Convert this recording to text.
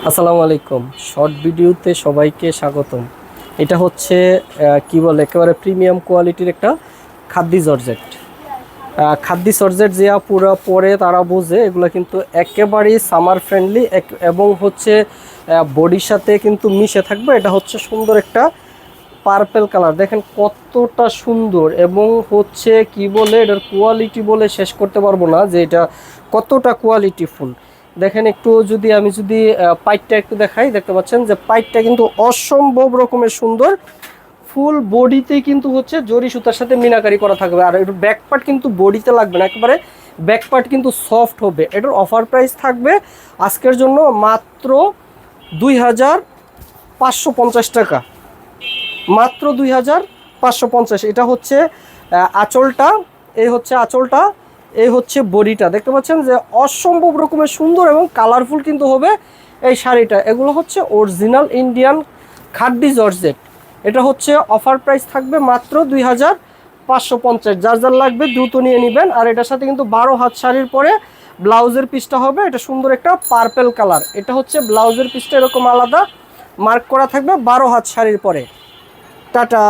আসসালামু আলাইকুম। শর্ট ভিডিওতে সবাইকে স্বাগতম। এটা হচ্ছে কি বলে একেবারে প্রিমিয়াম কোয়ালিটির একটা খাদ্দি জর্জেট। খাদ্দি জর্জেট যে পুরো পরে তারা বোঝে এগুলো কিন্তু একেবারেই সামার ফ্রেন্ডলি এবং হচ্ছে বডির সাথে কিন্তু মিশে থাকবে। এটা হচ্ছে সুন্দর একটা পার্পেল কালার, দেখেন কতটা সুন্দর এবং হচ্ছে কি বলে এটার কোয়ালিটি বলে শেষ করতে পারবো না যে এটা কতটা কোয়ালিটিফুল। দেখেন একটু যদি পাইটটা একটু দেখাই, দেখতে পাচ্ছেন যে পাইটটা কিন্তু অসম্ভব রকমের সুন্দর। ফুল বডিতে কিন্তু হচ্ছে জরি সুতার সাথে মিনাকারি করা থাকবে, আর এটার ব্যাক পার্ট কিন্তু বডিতে লাগবে না, একেবারে ব্যাক পার্ট কিন্তু সফট হবে। এটার অফার প্রাইস থাকবে আজকের জন্য মাত্র 2550 টাকা, মাত্র 2550। এটা হচ্ছে আঁচলটা, এই হচ্ছে আঁচলটা, এই হচ্ছে বডিটা। দেখতে পাচ্ছেন যে অসম্ভব রকমের সুন্দর এবং কালারফুল কিন্তু হবে এই শাড়িটা। এগুলো হচ্ছে অরিজিনাল ইন্ডিয়ান খাদ্দি জর্জেট। এটা হচ্ছে অফার প্রাইস থাকবে মাত্র 2550। যার যার লাগবে দ্রুত নিয়ে নেবেন। আর এটার সাথে কিন্তু 12 হাত শাড়ির পরে ব্লাউজের পিসটা হবে এটা সুন্দর একটা পার্পেল কালার। এটা হচ্ছে ব্লাউজের পিসটা এরকম আলাদা মার্ক করা থাকবে 12 হাত শাড়ির পরে। টাটা।